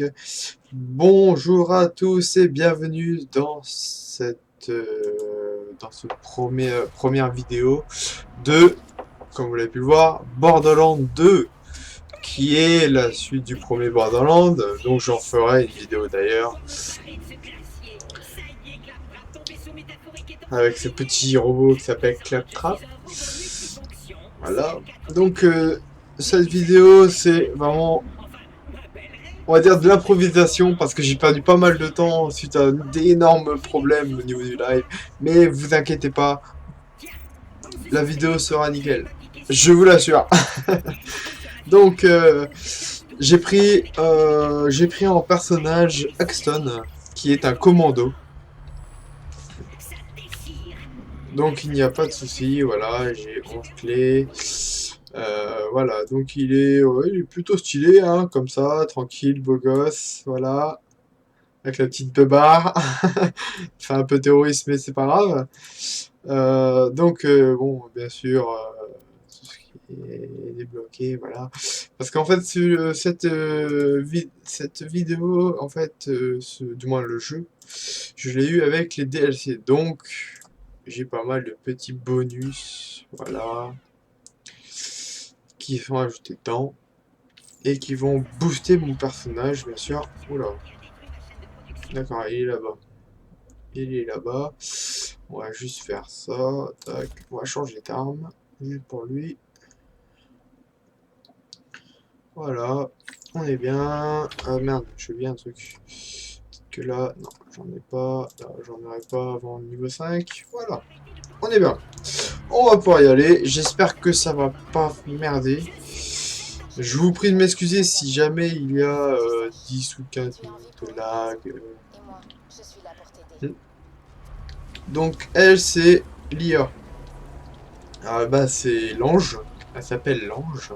Gaming. Bonjour à tous et bienvenue dans première vidéo de, comme vous l'avez pu le voir, Borderlands 2, qui est la suite du premier Borderlands, donc j'en ferai une vidéo d'ailleurs, avec ce petit robot qui s'appelle Claptrap. Voilà, donc cette vidéo c'est vraiment, on va dire, de l'improvisation, parce que j'ai perdu pas mal de temps suite à d'énormes problèmes au niveau du live. Mais vous inquiétez pas, la vidéo sera nickel. Je vous l'assure. Donc, j'ai pris en personnage Axton, qui est un commando. Donc, il n'y a pas de souci. Voilà, j'ai 11 clés. Voilà, donc ouais, il est plutôt stylé, hein, comme ça, tranquille, beau gosse, voilà. Avec la petite beubare. Fait un peu terroriste, mais c'est pas grave. Bon, bien sûr, tout ce qui est débloqué, voilà. Parce qu'en fait, cette vidéo, en fait, du moins le jeu, je l'ai eu avec les DLC. Donc, j'ai pas mal de petits bonus, voilà, qui sont ajoutés dedans. Et qui vont booster mon personnage, bien sûr. Oula. D'accord, il est là-bas. Il est là-bas. On va juste faire ça. Tac. On va changer d'arme. Juste pour lui. Voilà. On est bien. Ah merde, je bien un truc. Peut-être que là, non, j'en ai pas. Là, j'en aurai pas avant le niveau 5. Voilà. On est bien. On va pouvoir y aller. J'espère que ça va pas merder. Je vous prie de m'excuser si jamais il y a 10 ou 15 minutes de lag. Donc elle, c'est l'IA. Ah bah c'est l'ange. Elle s'appelle l'ange.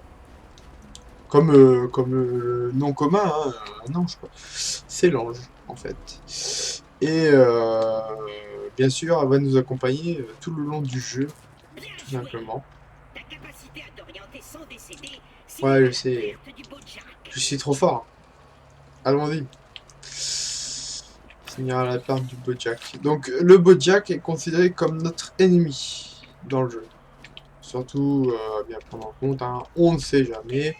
Comme nom commun, hein, un ange quoi. C'est l'ange en fait. Et bien sûr, elle va nous accompagner tout le long du jeu, tout simplement. Ouais, je sais. Je suis trop fort. Allons-y. Finir à la part du Bojack. Donc le Bojack est considéré comme notre ennemi dans le jeu. Surtout à bien prendre en compte, hein, on ne sait jamais.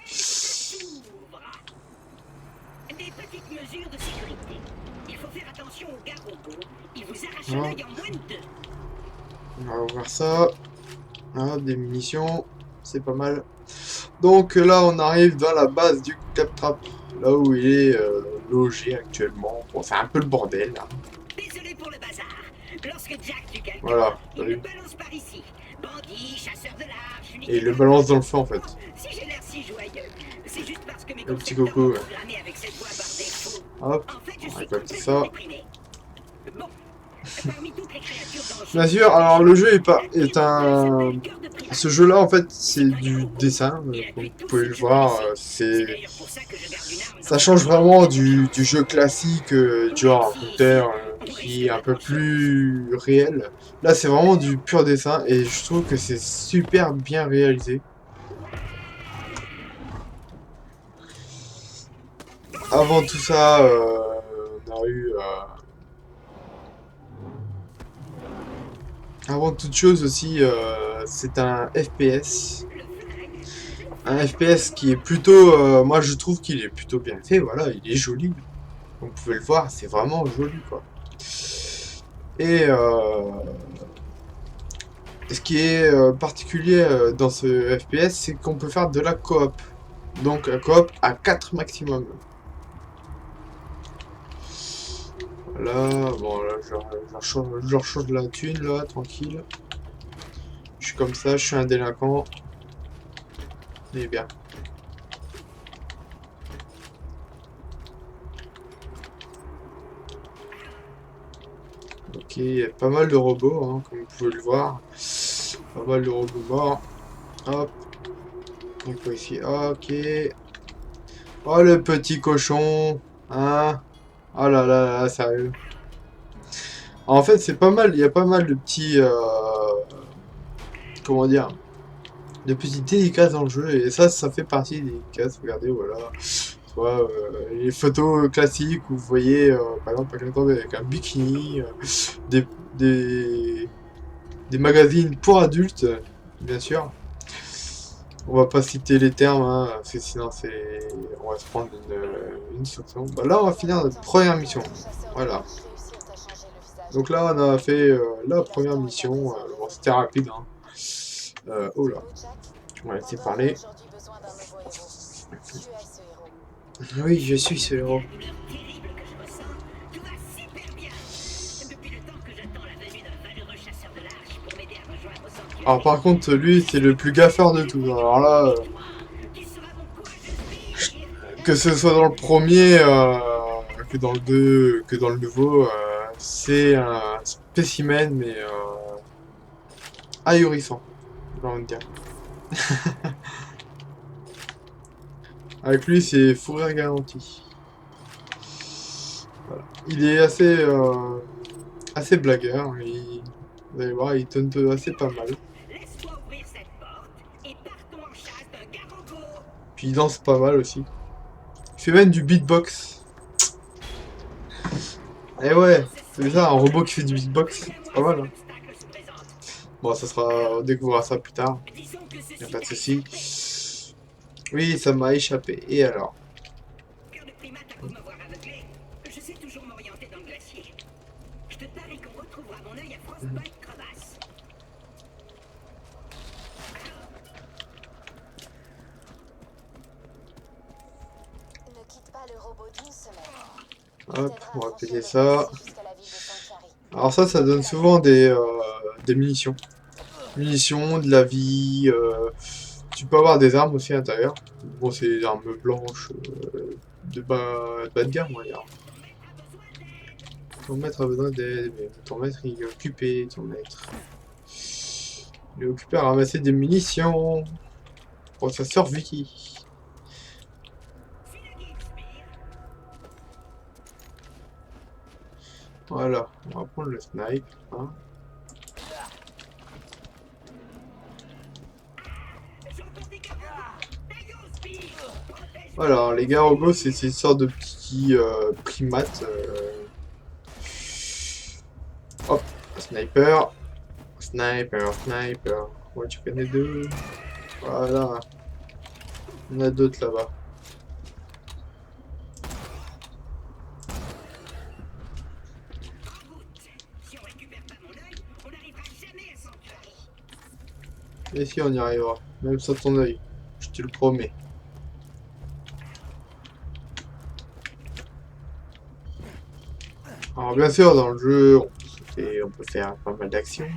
Des petites mesures de sécurité. Il faut faire attention aux gars robots. Ils vous arrachent l'œil en moins de 2. On va voir ça. Ah, des munitions, c'est pas mal. Donc là, on arrive dans la base du Claptrap, là où il est logé actuellement. Bon, c'est un peu le bordel. Là. Désolé pour le bazar. Lorsque Jack tue quelqu'un, Voilà, il le balance par ici. Bandit, chasseur de large, et il le balance dans le feu en fait. Si j'ai l'air si joyeux, c'est juste parce que mes le petit concepteurs coco. m'ont programmé avec cette voix par défaut. Hop, En fait, je on suis récolte ça. complètement déprimé. Bon, parmi toutes les créatures dans le jeu, Bien sûr, alors le jeu est un... Ce jeu-là, en fait, c'est du dessin, comme vous pouvez le voir. Ça change vraiment du jeu classique, genre un Counter, qui est un peu plus réel. Là, c'est vraiment du pur dessin, et je trouve que c'est super bien réalisé. Avant tout ça, on a eu... Avant toute chose aussi, c'est un FPS. Un FPS qui est plutôt... moi, je trouve qu'il est plutôt bien fait, voilà, il est joli. Comme vous pouvez le voir, c'est vraiment joli, quoi. Et ce qui est particulier dans ce FPS, c'est qu'on peut faire de la coop. Donc, la coop à 4 maximum. Voilà, bon, là, je rechange de la thune, là, tranquille. Je suis comme ça, je suis un délinquant. Et bien. Ok, il y a pas mal de robots, hein, comme vous pouvez le voir. Pas mal de robots morts. Hop. Donc quoi ici? Ok. Oh, le petit cochon. Hein? Oh là là là, sérieux. En fait, c'est pas mal. Il y a pas mal de petits... comment dire? De petites dédicaces dans le jeu. Et ça fait partie des dédicaces. Regardez, voilà. Tu vois, les photos classiques où vous voyez, par exemple, quelqu'un avec un bikini, des, des, des magazines pour adultes, bien sûr. On va pas citer les termes, hein, parce que sinon on va se prendre une sanction. Bah là, on va finir notre première mission. Voilà. Donc là, on a fait la première mission. Bon, c'était rapide, hein. Oh là. On va laisser parler. Oui, je suis ce héros. La douleur terrible que je ressens, tout va super bien. Depuis le temps que j'attends la venue d'un valeureux chasseur de l'Arche pour m'aider à rejoindre au sanctuaire. Alors par contre, lui, c'est le plus gaffeur de tous. Alors là, Qui sera mon courage sbire que ce soit dans le premier, que dans le 2, que dans le nouveau, c'est un spécimen, mais ahurissant, j'ai envie de dire. Avec lui, c'est fou rire garanti. Voilà. Il est assez blagueur. Vous allez voir, il tente assez pas mal. Laisse-moi ouvrir cette porte et partons en chasse d'un garrobo. Puis il danse pas mal aussi. Il fait même du beatbox. Eh ouais, c'est ça, un robot qui fait du beatbox. C'est pas mal, hein. L'obstacle se présente. Bon, ça sera, on découvrira ça plus tard. Disons que ceci Y'a pas de est souci. Oui, ça m'a échappé. Et alors? cœur de primate à beau m'avoir aveuglé. Je sais toujours m'orienter dans le glacier. Je te parie qu'on retrouvera mon œil à Frostbite crevasse. Ne quitte pas le robot d'une semaine. Hop, on va payer ça. Jusqu'à la ville de Sanctuary. Alors ça donne souvent des munitions. Munitions, de la vie. Tu peux avoir des armes aussi à l'intérieur. Bon, c'est des armes blanches de bas de gamme, on va dire. Ton maître a besoin d'aide, mais ton maître il est occupé, ton maître. Il est occupé à ramasser des munitions pour sa sœur Vicky. Voilà, on va prendre le snipe. Hein. Voilà, les garogos, c'est ces sortes de petits primates. Hop, sniper. Sniper, sniper. Ouais, tu connais deux. Voilà. On a d'autres là-bas. Si on récupère pas mon œil, on n'arrivera jamais à Sanctuary. Et si on y arrivera, même sans ton œil, je te le promets. Alors bien sûr, dans le jeu, on peut faire pas mal d'actions.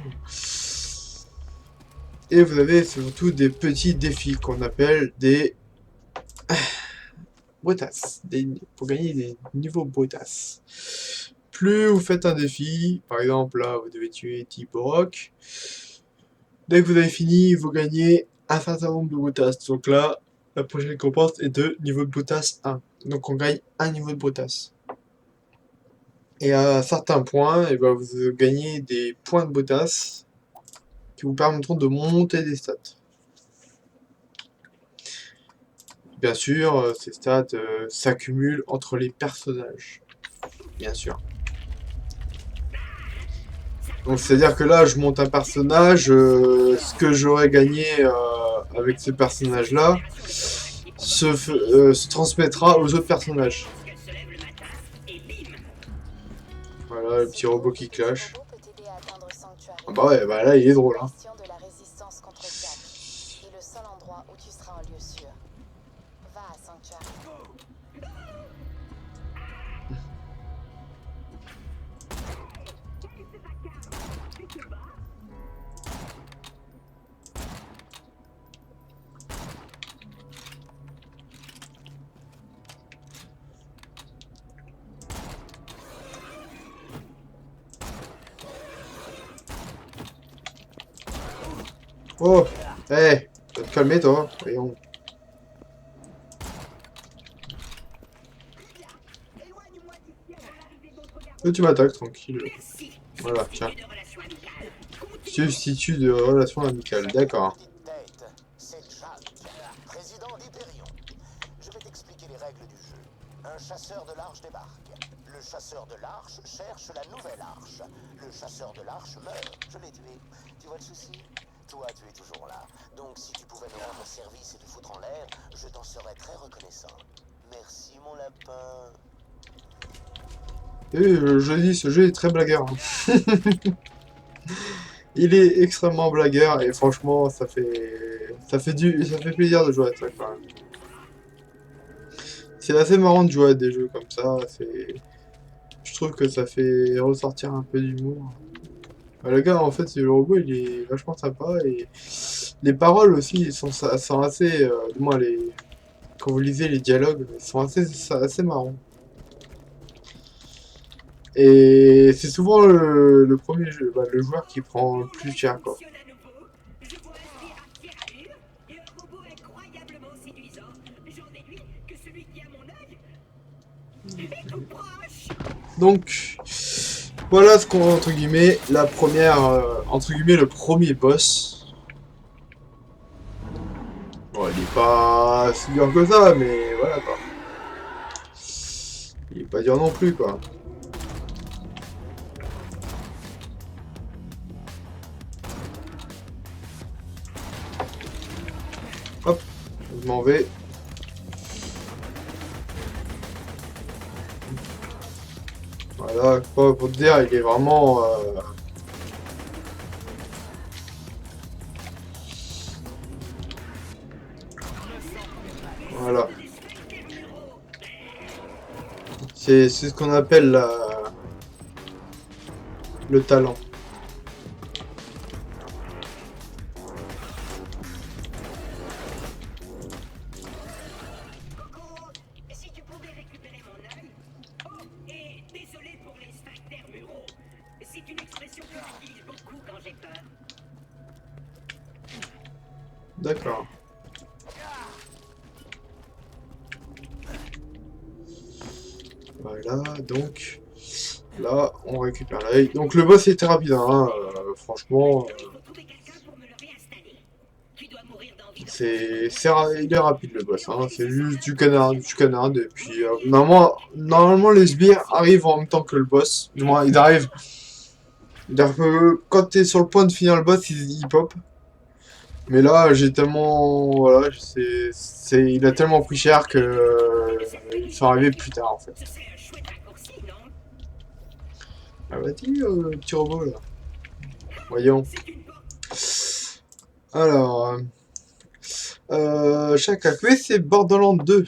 Et vous avez surtout des petits défis qu'on appelle des brutasses. Pour gagner des niveaux brutasses. Plus vous faites un défi, par exemple là vous devez tuer Tiborok. Dès que vous avez fini, vous gagnez un certain nombre de brutasses. Donc là, la prochaine récompense est de niveau de brutasse 1. Donc on gagne un niveau de brutasse. Et à certains points, et ben, vous gagnez des points de brutasse qui vous permettront de monter des stats. Bien sûr, ces stats s'accumulent entre les personnages. Bien sûr. Donc c'est-à-dire que là, je monte un personnage, ce que j'aurais gagné avec ce personnage-là se transmettra aux autres personnages. Qu'elle se lève le matin et bim. Voilà, le petit robot qui clash. Le robot peut t'aider à atteindre Sanctuary. Ah bah ouais, bah là, il est drôle, hein. Question de la résistance contre Jack. Et le seul endroit où tu seras en lieu sûr. Va à Sanctuary. Oh, hey, va te calmer toi, voyons. Toi, tu m'attaques, tranquille. Merci. Voilà, tiens. De relations amicales. Substitut de relation amicale, d'accord. Tête, c'est Jack, président d'Hyperion. Je vais t'expliquer les règles du jeu. débarque. Le chasseur de l'arche cherche la nouvelle arche. Le chasseur de l'arche meurt. Je l'ai tué. Tu vois le souci? Toi, tu es toujours là. Donc si tu pouvais me rendre service et te foutre en l'air, je t'en serais très reconnaissant. Merci mon lapin. Et je dis, ce jeu est très blagueur. Hein. Il est extrêmement blagueur et franchement, ça fait plaisir de jouer à ça quand même. C'est assez marrant de jouer à des jeux comme ça. Je trouve que ça fait ressortir un peu d'humour. Bah, le gars, en fait, le robot, il est vachement sympa et les paroles aussi sont assez, du moins quand vous lisez les dialogues, ils sont assez marrants. Et c'est souvent le premier jeu, bah, le joueur qui prend le plus cher, quoi. Je vois un sbire à fière allure et un robot incroyablement séduisant. J'en déduis que celui qui a mon œil est tout proche. Donc, voilà ce qu'on entre guillemets, la première, entre guillemets, le premier boss. Bon, il est pas si dur que ça, mais voilà, quoi. Il est pas dur non plus, quoi. Hop, je m'en vais. Voilà, quoi, pour te dire, il est vraiment... Voilà. C'est ce qu'on appelle le talent. Si tu pouvais récupérer mon œil. Oh, et désolé pour les sphincters muraux. C'est une expression que j'utilise beaucoup quand j'ai peur. D'accord. Voilà, donc là, on récupère l'œil. Donc le boss était rapide, hein, franchement, Il faut trouver quelqu'un pour me le réinstaller. Tu dois mourir d'envie. il est rapide le boss, hein, c'est juste du canard, et puis normalement les sbires arrivent en même temps que le boss. Du moins, ils arrivent. C'est-à-dire que quand t'es sur le point de finir le boss, il pop. Mais là, j'ai tellement, voilà, il a tellement pris cher que ils sont arrivés plus tard en fait. Ce serait un chouette raccourci, non? Ah bah dis, petit robot là. Voyons. C'est une porte. Alors, chaque AQ, c'est Borderlands 2.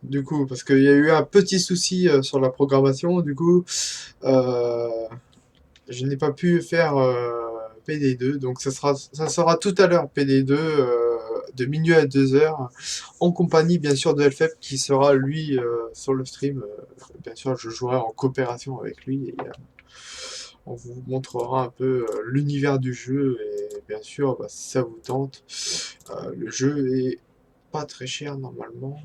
Du coup, parce qu'il y a eu un petit souci sur la programmation, du coup, je n'ai pas pu faire PD2, donc ça sera tout à l'heure PD2 de minuit à 2h, en compagnie bien sûr de Elfep qui sera lui sur le stream. Bien sûr, je jouerai en coopération avec lui et on vous montrera un peu l'univers du jeu et bien sûr, bah, si ça vous tente, le jeu est pas très cher normalement.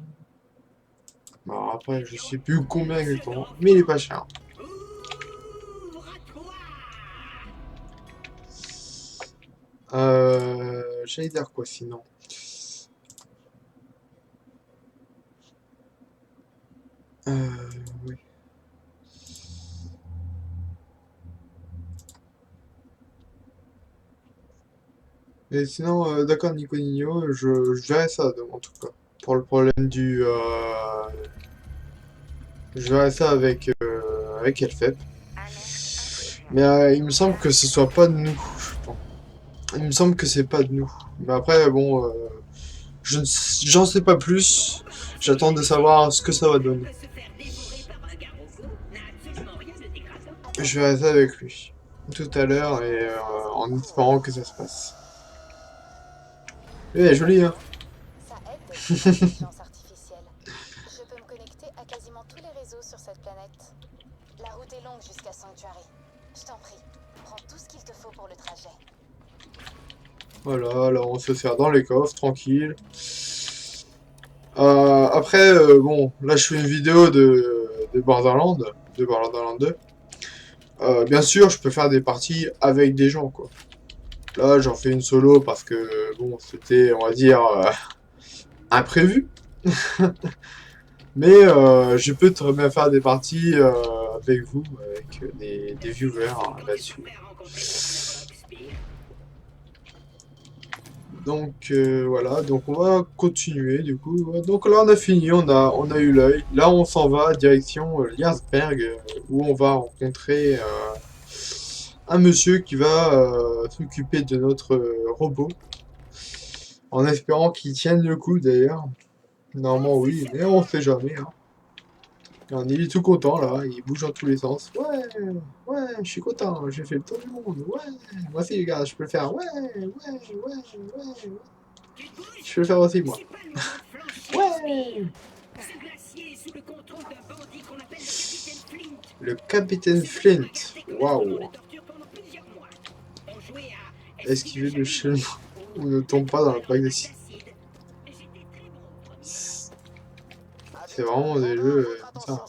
Alors après, je sais plus combien exactement, mais il est pas cher. Ouvre-toi. J'allais dire quoi sinon? Oui. Mais sinon, d'accord, Nico Nino, je verrai ça en tout cas. Pour le problème je verrai ça avec Elfep. Mais il me semble que ce soit pas de nous, je pense. Il me semble que c'est pas de nous. Mais après, bon, j'en sais pas plus. J'attends de savoir ce que ça va donner. Se faire dévorer par un garrot n'a absolument rien de dégradant. Je verrai ça avec lui tout à l'heure et en espérant que ça se passe. Eh, joli, hein? Ça aide d'être l'intelligence artificielle. Je peux me connecter à quasiment tous les réseaux sur cette planète. La route est longue jusqu'à Sanctuary. Je t'en prie, prends tout ce qu'il te faut pour le trajet. Voilà, là on se sert dans les coffres, tranquille. Après, bon, là je fais une vidéo de Borderlands 2. Bien sûr, je peux faire des parties avec des gens, quoi. Là, j'en fais une solo parce que, bon, c'était, on va dire, imprévu. Mais je peux très bien faire des parties avec vous, avec des viewers hein, là-dessus. Donc voilà, donc on va continuer du coup. Donc là on a fini, on a eu l'œil. Là on s'en va direction Liarsberg où on va rencontrer un monsieur qui va s'occuper de notre robot. En espérant qu'il tienne le coup d'ailleurs. Normalement oui, mais on sait jamais. Hein. Il est tout content là, il bouge dans tous les sens. Ouais, ouais, je suis content, j'ai fait le tour du monde. Ouais, moi aussi les gars, je peux le faire. Ouais, ouais, ouais, ouais. Je peux le faire aussi moi. Ouais. Le capitaine Flint. Waouh. Esquiver le chaînon ou ne tombe pas dans la plaque d'acide. C'est vraiment des jeux comme ça.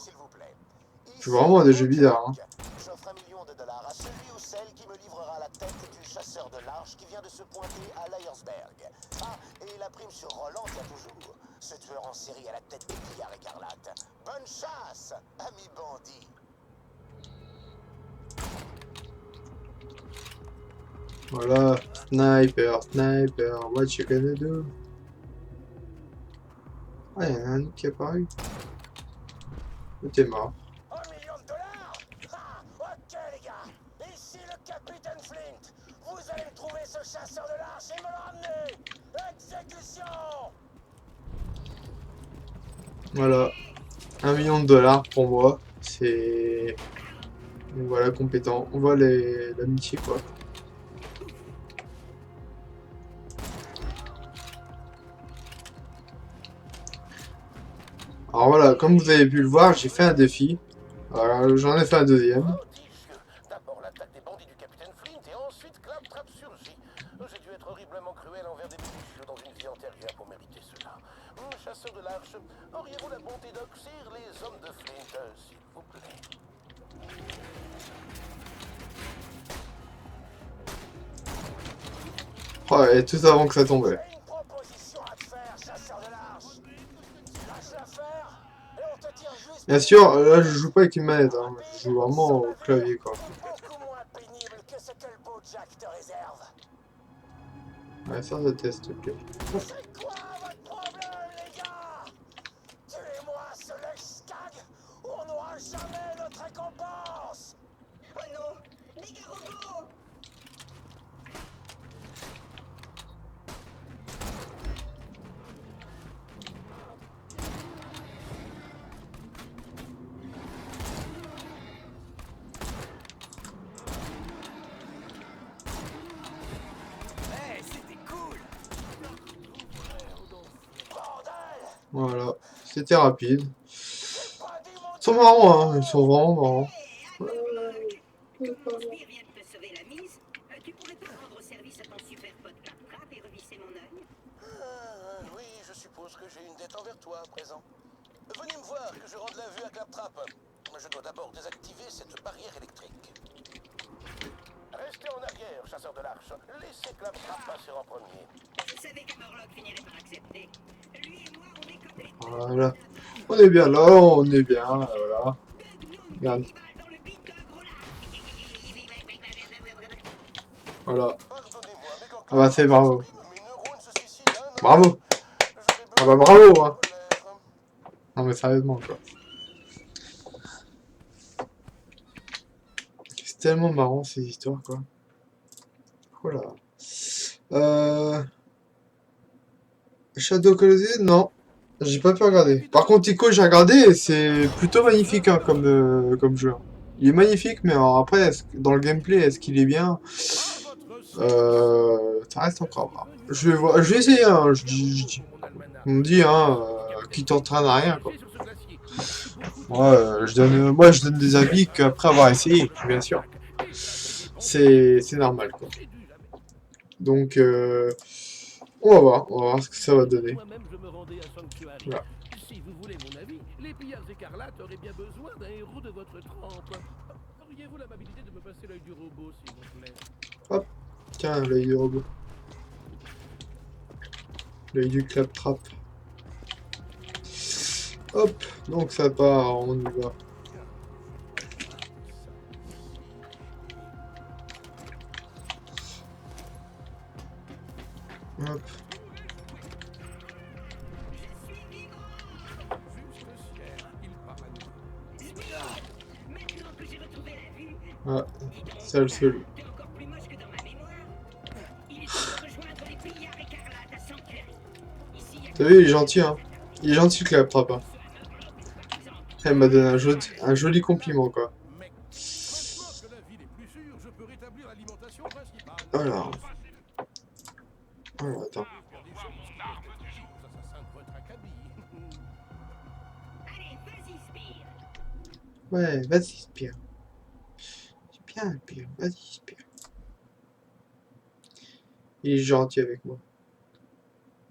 C'est vraiment des jeux bizarres. Hein. J'offre $1 million à celui ou celle qui me livrera la tête du chasseur de l'arche qui vient de se pointer à Liarsberg. Ah, et la prime sur Roland tient toujours. Ce tueur en série à la tête des pillards écarlates. Bonne chasse, ami bandit. Voilà, sniper, sniper, what you gonna do? Ah, il y en a un autre qui est apparu. T'es mort. $1 million? Ah, ok les gars. Ici le capitaine Flint. Vous allez me trouver ce chasseur de l'arche et me le ramener. Exécution. Voilà, $1 million pour moi. C'est... Donc voilà, compétent. On voit l'amitié quoi. Alors voilà, comme vous avez pu le voir, j'ai fait un défi. Alors j'en ai fait un deuxième. D'abord l'attaque des bandits du capitaine Flint et ensuite Claptrap surgit. J'ai dû être horriblement cruel envers des bichus dans une vie antérieure pour mériter cela. Chasseur de l'arche, auriez-vous la bonté d'oxyre les hommes de Flint, s'il vous plaît? Oh, et tout avant que ça tombait. J'ai une proposition à te faire, chasseur de l'arche. Tu lâches l'affaire et on te tire juste. Bien sûr, là je joue pas avec une manette, hein. Je joue vraiment au clavier quoi. Beaucoup moins pénible que ce que le beau Jack te réserve. Ouais, ça teste, ok. C'est quoi votre problème, les gars? Tuez-moi ce lèche-scag ou on n'aura jamais notre récompense. Oh non, les gars robots! Voilà, c'était rapide. Ils sont marrants, hein. Ils sont vraiment marrants. Comme mon sbire vient de te sauver la mise, tu pourrais pas rendre service à ton super pote Claptrap et revisser mon œil? Oui, je suppose que j'ai une dette envers toi à présent. Venez me voir que je rende la vue à Claptrap. Je dois d'abord désactiver cette barrière électrique. Restez en arrière, chasseur de l'arche. Laissez Claptrap passer en premier. Je savais qu'Amorlock finirait par accepter. Lui et moi, on est comme les... Voilà. On est bien là, on est bien, voilà. Regarde. Voilà. Pardonnez-moi, mais quand Ah bah c'est bravo. mes neurones se suicident, hein, Bravo. j'aurais Ah bah besoin bravo, de hein. colère. Non mais sérieusement quoi. C'est tellement marrant ces histoires quoi. Voilà. Shadow Colossus, non. J'ai pas pu regarder. Par contre Ico j'ai regardé et c'est plutôt magnifique hein, comme jeu. Il est magnifique mais alors après dans le gameplay est-ce qu'il est bien ça reste encore à voir. Je vais voir, je vais essayer hein, je dis. On me dit hein qui t'entraîne à rien quoi. Ouais, moi je donne des avis qu'après avoir essayé, bien sûr. C'est normal quoi. Donc on va voir ce que ça va donner. Voilà. Si vous voulez mon avis, les pillards écarlates auraient bien besoin d'un héros de votre trempe. Auriez-vous l'amabilité de me passer l'œil du robot, s'il vous plaît? Hop, tiens, l'œil du robot. L'œil du Claptrap. Hop, donc ça part, on y va. Hop. Maintenant que j'ai retrouvé la vue, Ah, c'est le seul. t'es encore plus moche que dans ma mémoire. Il est temps de rejoindre les pillards écarlates à Sanctuary. Ici, y a T'as vu, il est gentil, hein. Il est gentil que l'attrape, hein. Elle m'a donné un joli compliment, quoi. Mec, maintenant que la ville est plus sûre, je peux rétablir l'alimentation principale. Alors, attends. Faire des choses qui respectent les assassins de votre acabit. Allez, vas-y, Spire. Ouais, vas-y, Spire. C'est bien, Spire. Vas-y, Spire. Il est gentil avec moi.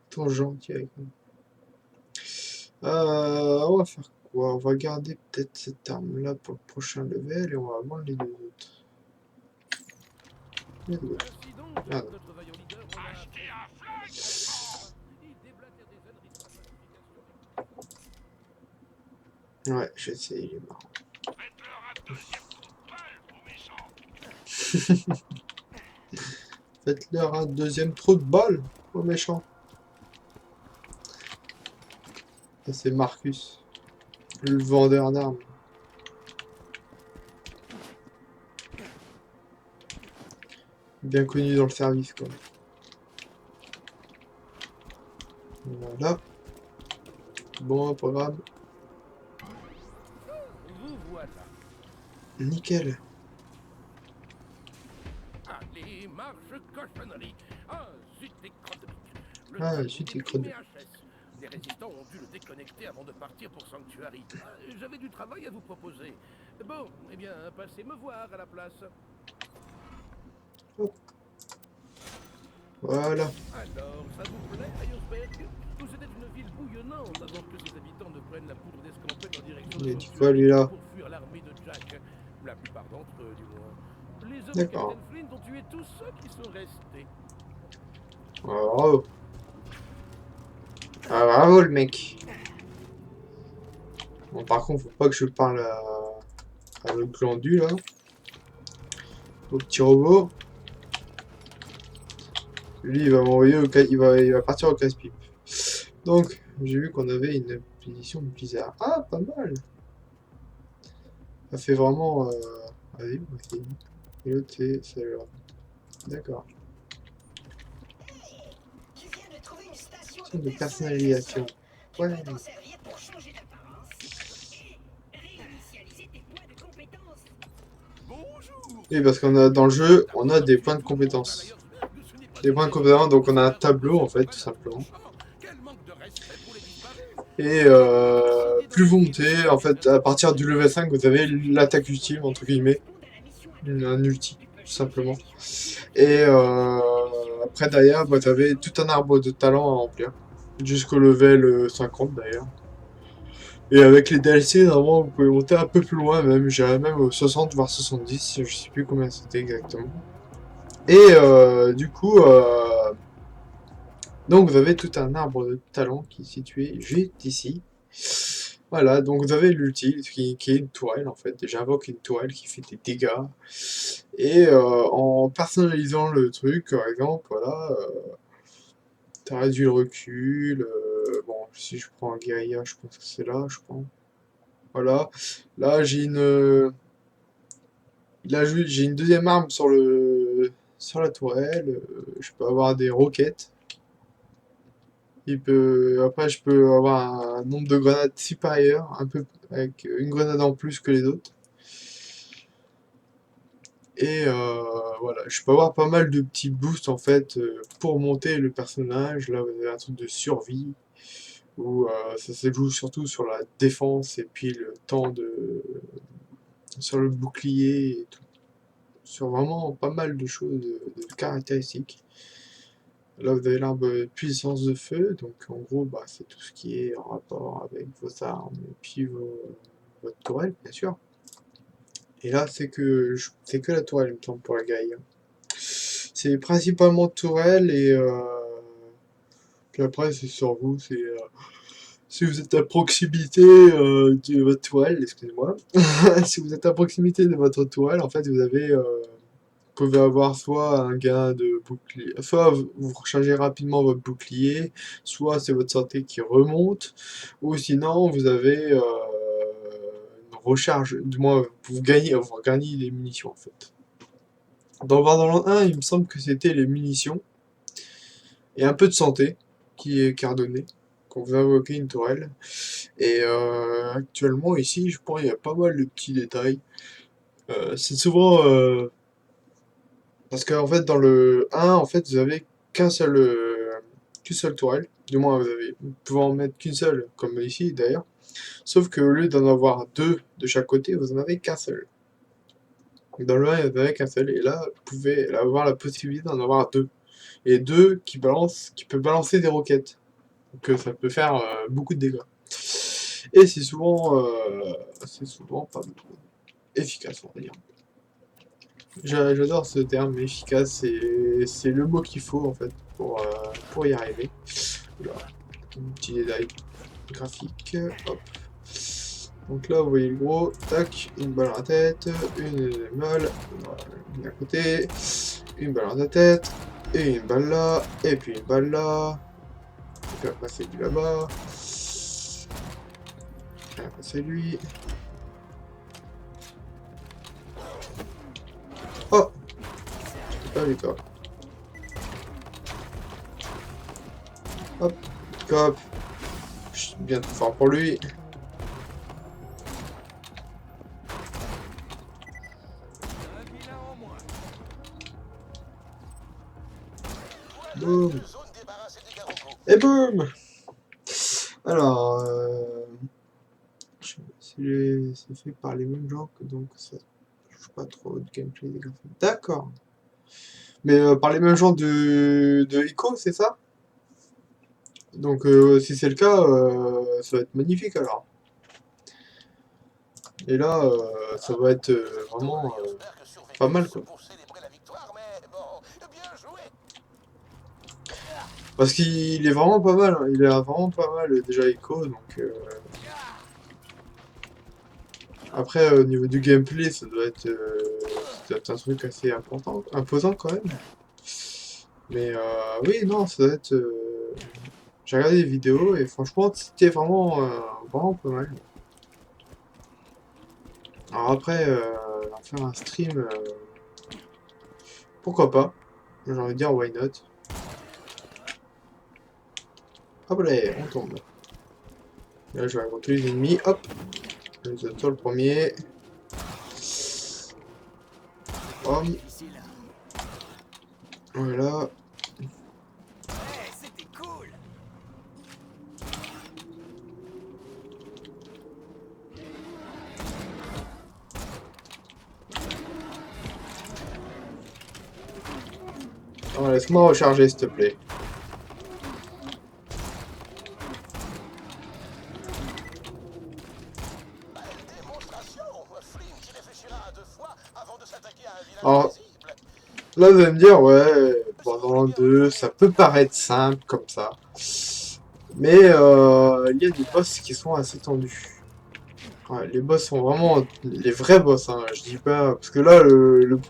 Trop gentil avec moi. On va faire quoi? On va garder peut-être cette arme-là pour le prochain level et on va vendre les deux autres. Les deux autres. Ainsi donc, Merde. notre vaillant leader, on a appris. Il déblatère des âneries de sa pacification. Ouais, j'ai essayé, il est marrant. Faites-leur un deuxième trou de balle aux méchants. Ça, c'est Marcus, le vendeur d'armes. Bien connu dans le service, quoi. Voilà. Bon, programme. Vous voilà. Nickel. Allez, marche cochonnerie. Ah, zut, des crottes de bique. Le Ah, tableau zut, des des crottes de HS. Les résistants ont dû le déconnecter avant de partir pour Sanctuary. J'avais du travail à vous proposer. Bon, eh bien, passez me voir à la place. Voilà. Alors, ça vous plaît, Ayosberg? Vous êtes une ville bouillonnante avant que ses habitants ne prennent la poudre d'escampette en direction Il a de dit quoi, Sanctuary lui-là? pour fuir l'armée de Jack. La plupart d'entre eux, du moins. Les hommes du D'accord. capitaine Flint ont tué tous ceux qui sont restés. Bravo. Ah, bravo, le mec. Bon, par contre, faut pas que je parle à le glandu, là. Au petit robot. Lui, il va m'envoyer il va partir au casse-pipe. Donc, j'ai vu qu'on avait une expédition bizarre. Ah, pas mal. Ça fait vraiment... Vas-y, ok. Et l'autre, c'est celle-là. D'accord. Je viens de trouver une station De personnalisation. Ouais. t'en servir pour changer d'apparence et réinitialiser tes points de compétences. Bonjour. Et parce qu'on a dans le jeu, on a des points de compétences. Des points de compétences, donc on a un tableau en fait, tout simplement. Quel manque de respect pour les disparus. Et plus vous montez, en fait, à partir du level 5, vous avez l'attaque ultime, entre guillemets. Un ulti, tout simplement. Et après, derrière, vous avez tout un arbre de talent à remplir. Jusqu'au level 50, d'ailleurs. Et avec les DLC, normalement, vous pouvez monter un peu plus loin, même. J'irais même au 60, voire 70, je sais plus combien c'était exactement. Et du coup, donc vous avez tout un arbre de talent qui est situé juste ici. Voilà, donc vous avez l'ulti qui est une tourelle en fait. J'invoque une tourelle qui fait des dégâts. Et en personnalisant le truc, par exemple, voilà, t'as réduit le recul. Bon, si je prends un guérilla, je pense que c'est là, je prends. Voilà, là j'ai une. Là j'ai une deuxième arme sur la tourelle. Je peux avoir des roquettes. Après, je peux avoir un nombre de grenades supérieur, un peu avec une grenade en plus que les autres. Et voilà, je peux avoir pas mal de petits boosts en fait pour monter le personnage. Là, vous avez un truc de survie où ça se joue surtout sur la défense et puis le temps sur le bouclier et tout. Sur vraiment pas mal de choses, de caractéristiques. Là, vous avez l'arbre de puissance de feu, donc en gros, bah, c'est tout ce qui est en rapport avec vos armes et puis votre tourelle, bien sûr. Et là, c'est que la tourelle, il me semble, pour la guerrière. C'est principalement tourelle et puis après, c'est sur vous, Si vous êtes à proximité de votre toile, excusez-moi, si vous êtes à proximité de votre toile, en fait, vous pouvez avoir soit un gain de bouclier, soit vous rechargez rapidement votre bouclier, soit c'est votre santé qui remonte, ou sinon vous avez une recharge, du moins vous gagnez des munitions en fait. Dans Borderlands 1, il me semble que c'était les munitions et un peu de santé qui est redonné quand vous invoquez une tourelle. Et actuellement ici, je pense qu'il y a pas mal de petits détails. C'est souvent parce qu'en fait dans le 1, en fait vous avez qu'une seule tourelle. Du moins vous pouvez en mettre qu'une seule, comme ici d'ailleurs. Sauf que au lieu d'en avoir deux de chaque côté, vous en avez qu'un seul. Dans le 1, il n'y en avait qu'un seul, et là, vous pouvez avoir la possibilité d'en avoir deux. Et deux qui peut balancer des roquettes. Donc ça peut faire beaucoup de dégâts. Et c'est souvent pas efficace, on va dire. J'adore ce terme, efficace, c'est le mot qu'il faut en fait pour y arriver. Voilà, un petit détail graphique, hop. Donc là, vous voyez le gros, tac, une balle dans la tête, une deuxième balle, une à côté, une balle dans la tête, et une balle là, et puis une balle là, et puis après c'est lui là-bas, et après c'est lui. Oh! J'ai pas vu quoi. Hop, cop. Je suis bien trop fort pour lui. Boum. Et boum. Alors, c'est fait par les mêmes gens que donc ça touche pas trop de gameplay des graphiques. D'accord. Mais par les mêmes gens de Ico, c'est ça? Donc si c'est le cas, ça va être magnifique alors. Et là, ça va être vraiment pas mal quoi. Parce qu'il est vraiment pas mal, hein. Il a vraiment pas mal déjà Ico, donc après au niveau du gameplay, ça doit être un truc assez imposant quand même. Mais oui, non, ça doit être. J'ai regardé des vidéos et franchement, c'était vraiment pas mal. Alors après, faire un stream, pourquoi pas? J'ai envie de dire why not. Hop là, on tombe. Là, je vais aggrandir les ennemis. Hop. Je les attends le premier. Bam. Voilà. Oh, laisse-moi recharger, s'il te plaît. Alors, là, vous allez me dire, ouais, Borderlands 2, ça peut paraître simple comme ça. Mais il y a des boss qui sont assez tendus. Ouais, les boss sont vraiment les vrais boss, hein, je dis pas. Parce que là,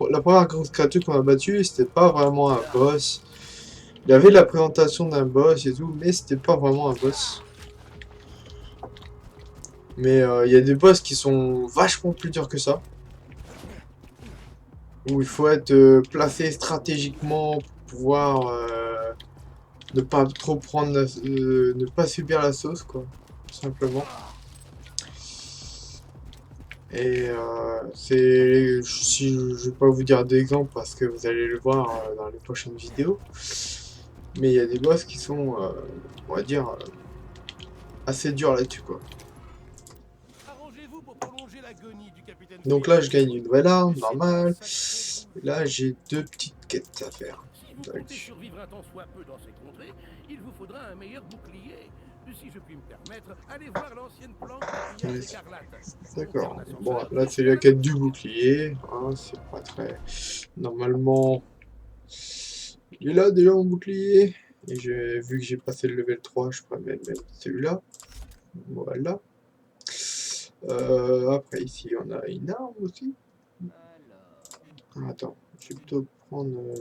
la première grosse créature qu'on a battue, c'était pas vraiment un boss. Il y avait la présentation d'un boss et tout, mais c'était pas vraiment un boss. Mais il y a des boss qui sont vachement plus durs que ça. Où il faut être placé stratégiquement pour pouvoir ne pas trop prendre, ne pas subir la sauce, quoi, tout simplement. Et je vais pas vous dire d'exemple parce que vous allez le voir dans les prochaines vidéos. Mais il y a des boss qui sont, on va dire, assez durs là-dessus, quoi. Donc là, je gagne une nouvelle arme, normale. Et là, j'ai deux petites quêtes à faire. Si vous comptez survivre un temps soit peu dans ces contrées, il vous faudra un meilleur bouclier. Si je puis me permettre, allez voir l'ancienne planque de pillage écarlate. D'accord. Bon, là, c'est la quête du bouclier. Hein, c'est pas très... Normalement... Il est là, déjà, mon bouclier. Et vu que j'ai passé le level 3, je peux même mettre celui-là. Voilà. Après, ici, on a une arme aussi. Ah, attends, je vais plutôt prendre...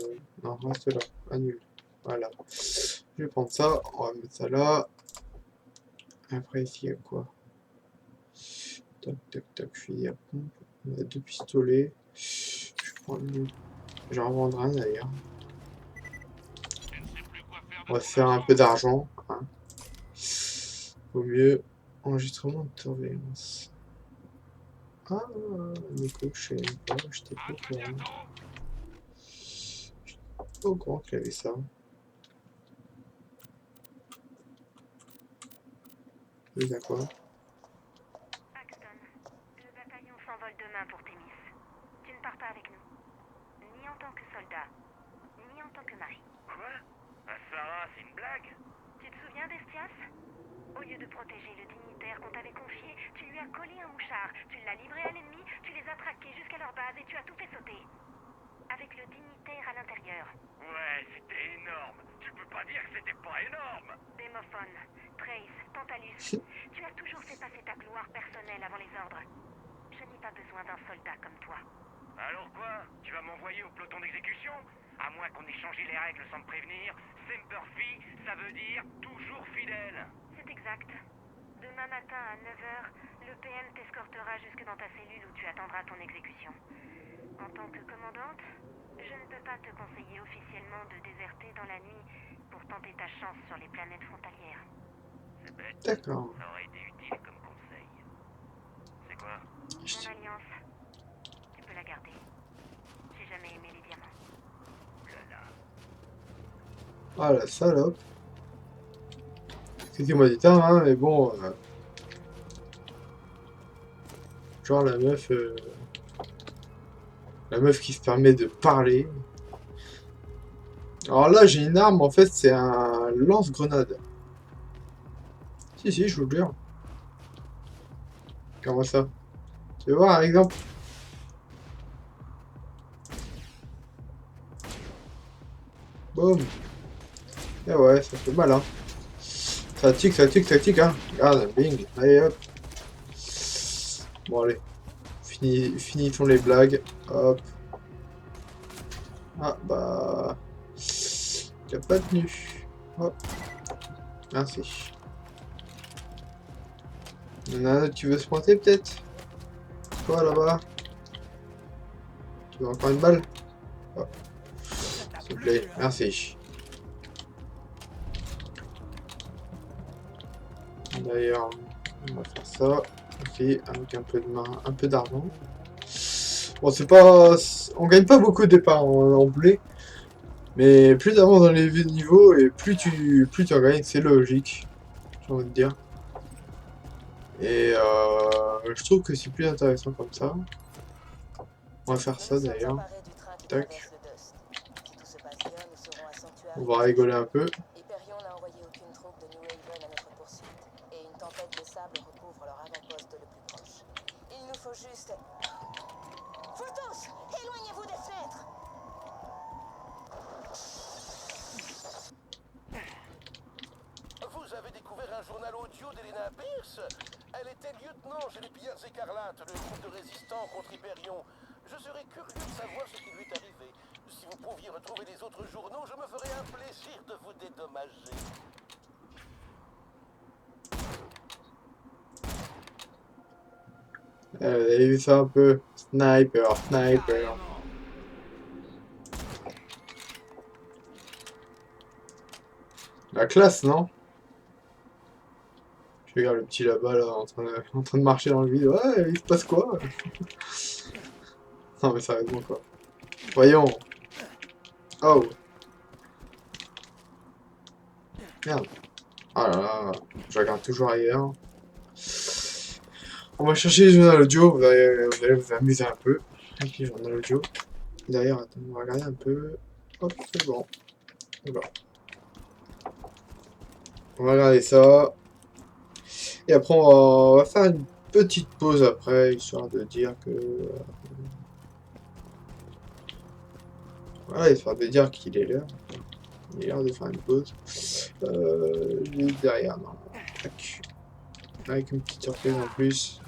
Non, reste là. Annule. Voilà. Je vais prendre ça. On va mettre ça là. Après, ici, il y a quoi? Tac, tac, tac. Fusil à pompe. On a 2 pistolets. Je prends le... J'en revendre un d'ailleurs. On va se faire un peu d'argent. Hein. Au mieux. Enregistrement de surveillance. Ah, Nico, je sais même pas. Je t'ai pas au courant. Je suis pas au courant qu'il y avait ça. Il y a quoi? Paxton, le bataillon s'envole demain pour Thémis. Tu ne pars pas avec nous. Ni en tant que soldat, ni en tant que mari. Quoi? Ah, Sarah, c'est une blague? Tu te souviens d'Estias? Au lieu de protéger le dignitaire qu'on t'avait confié, tu lui as collé un mouchard, tu l'as livré à l'ennemi, tu les as traqués jusqu'à leur base et tu as tout fait sauter. Avec le dignitaire à l'intérieur. Ouais, c'était énorme. Tu peux pas dire que c'était pas énorme. Démophone, Trace, Tantalus, tu as toujours fait passer ta gloire personnelle avant les ordres. Je n'ai pas besoin d'un soldat comme toi. Alors quoi? Tu vas m'envoyer au peloton d'exécution? À moins qu'on ait changé les règles sans me prévenir. Semper Fi, ça veut dire toujours fidèle. C'est exact. Demain matin à 9h, le PM t'escortera jusque dans ta cellule où tu attendras ton exécution. En tant que commandante, je ne peux pas te conseiller officiellement de déserter dans la nuit pour tenter ta chance sur les planètes frontalières. C'est bête. D'accord. Ça aurait été utile comme conseil. C'est quoi? Mon alliance, tu peux la garder. J'ai jamais aimé les diamants. Oulala. Ah la salope. Excusez-moi du terme, hein, mais bon... Genre la meuf... La meuf qui se permet de parler. Alors là, j'ai une arme, en fait, c'est un lance-grenade. Si, je vous le jure. Comment ça? Tu veux voir un exemple? Boum. Et ouais, ça fait mal, hein. Ça tique, hein. Regarde, bing. Allez, hop. Bon, allez. Finissons les blagues. Hop. Ah, bah... Il a pas tenu. Hop. Merci. Il y en a un autre qui veut se pointer, peut-être? Toi, là-bas? Tu veux encore une balle? Oh. S'il te plaît, merci. D'ailleurs, on va faire ça. Ok, avec un peu de main, un peu d'argent. Bon, c'est pas... On gagne pas beaucoup de départ en blé. Mais plus t'avances dans les niveaux et plus tu en gagnes, c'est logique. J'ai envie de dire. Et je trouve que c'est plus intéressant comme ça. On va faire ça d'ailleurs. Tac. On va rigoler un peu. Hyperion n'a envoyé aucune troupe de New Haven à notre poursuite, et une tempête de sable recouvre leur avant-poste le plus proche. Il nous faut juste... Vous tous, éloignez-vous des fenêtres! Vous avez découvert un journal audio d'Elena Pierce? Elle était lieutenant chez les Pillards Écarlates, le groupe de résistants contre Hyperion. Je serais curieux de savoir ce qui lui est arrivé. Si vous pouviez retrouver les autres journaux, je me ferais un plaisir de vous dédommager. Vous avez vu ça un peu? Sniper. La classe, non? Je regarde le petit là-bas, là, en train de marcher dans le vide. Ouais, il se passe quoi? Non, mais sérieusement, quoi. Voyons. Oh. Merde. Ah là là, je regarde toujours ailleurs. On va chercher les journaux audio, vous allez vous amuser un peu. Avec les journaux audio. D'ailleurs, attends, on va regarder un peu. Hop, c'est bon. Voilà. On va regarder ça. Et après, on va faire une petite pause après, histoire de dire que... Voilà, histoire de dire qu'il est l'heure. Il est l'heure de faire une pause. Juste derrière, non. Tac. Avec une petite surprise en plus.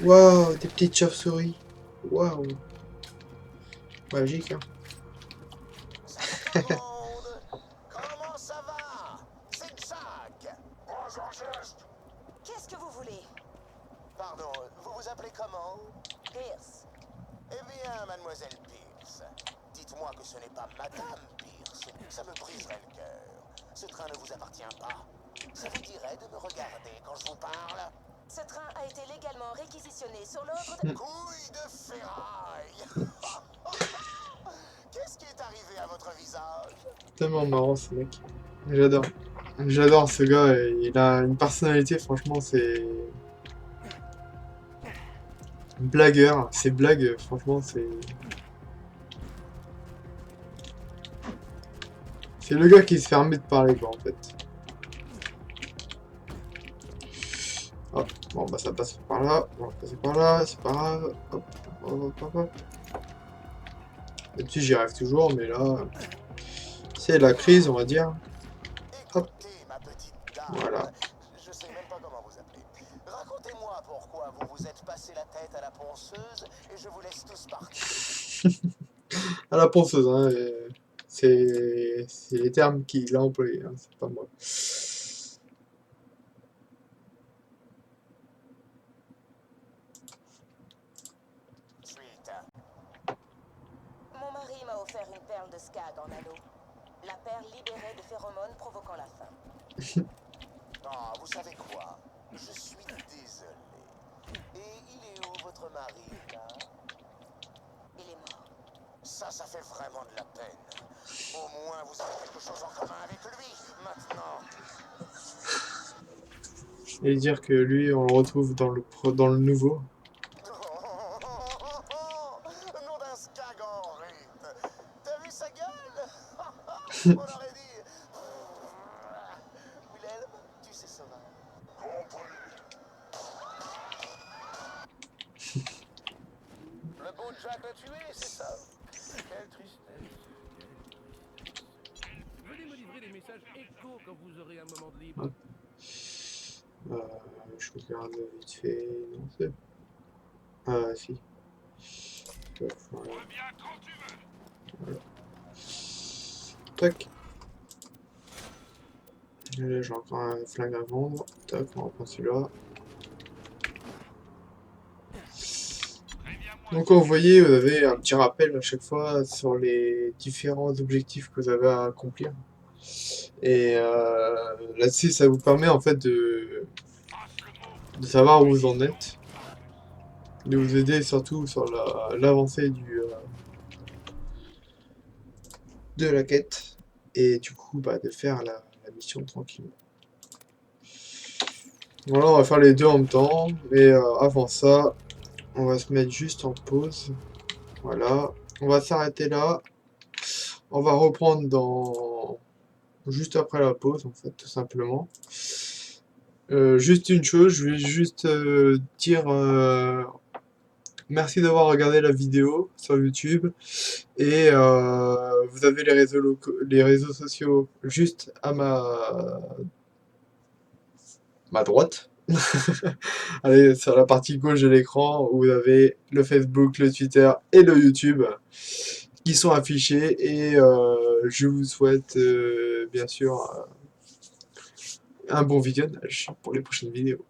Waouh, des petites chauves-souris. Waouh. Magique, hein. Salut tout le monde. Comment ça va? C'est Jack. Qu'est-ce que vous voulez? Pardon, vous vous appelez comment? Pierce. Eh bien, mademoiselle Pierce, dites-moi que ce n'est pas Madame Pierce. Ça me briserait le cœur. Ce train ne vous appartient pas. Ça vous dirait de me regarder quand je vous parle? Ce train a été légalement réquisitionné sur l'ordre de... Couille de ferraille. Qu'est-ce qui est arrivé à votre visage? Tellement marrant ce mec. J'adore. J'adore ce gars. Il a une personnalité, franchement, c'est... Blagueur. Ses blagues, franchement, c'est... C'est le gars qui se permet de parler, quoi, en fait. Hop, bon, bah ça passe par là. On va passer par là, c'est pas grave. Hop, hop, hop, hop. Et puis j'y arrive toujours, mais là... C'est la crise, on va dire. Hop. Écoutez, ma petite dame. Voilà. Je sais même pas comment vous appeler. Racontez-moi pourquoi vous vous êtes passé la tête à la ponceuse et je vous laisse tous partir. À la ponceuse, hein. C'est les termes qu'il a employés, hein, c'est pas moi. Suite. Mon mari m'a offert une perle de skag en anneau. La perle libérait des phéromones provoquant la faim. Ah, vous savez quoi? Je suis désolé. Et il est où votre mari, là? Il est mort. Ça fait vraiment de la peine. Au moins, vous avez quelque chose en commun avec lui, maintenant. Et dire que lui, on le retrouve dans le nouveau. Nom d'un skag en rite. T'as vu sa gueule? On aurait dit... Wilhelm, tu sais ça va. Le beau Jack l'a tué, c'est ça? Quelle tristesse. Venez me livrer des messages échos quand vous aurez un moment de libre. Je regarde vite fait. Non, c'est... Ah, si. Voilà. Voilà. Tac. Et là, j'ai encore un flingue à vendre. Tac, on reprend celui-là. Donc, comme vous voyez, vous avez un petit rappel à chaque fois sur les différents objectifs que vous avez à accomplir. Et là-dessus, ça vous permet en fait de savoir où vous en êtes, de vous aider surtout sur l'avancée de la quête, et du coup bah, de faire la mission tranquillement. Voilà, on va faire les deux en même temps, mais avant ça, on va se mettre juste en pause. Voilà, on va s'arrêter là. On va reprendre juste après la pause, en fait, tout simplement. Juste une chose, je vais juste dire merci d'avoir regardé la vidéo sur YouTube. Et vous avez les réseaux sociaux juste à ma droite. Allez, sur la partie gauche de l'écran, vous avez le Facebook, le Twitter et le YouTube qui sont affichés. Et je vous souhaite bien sûr un bon visionnage pour les prochaines vidéos.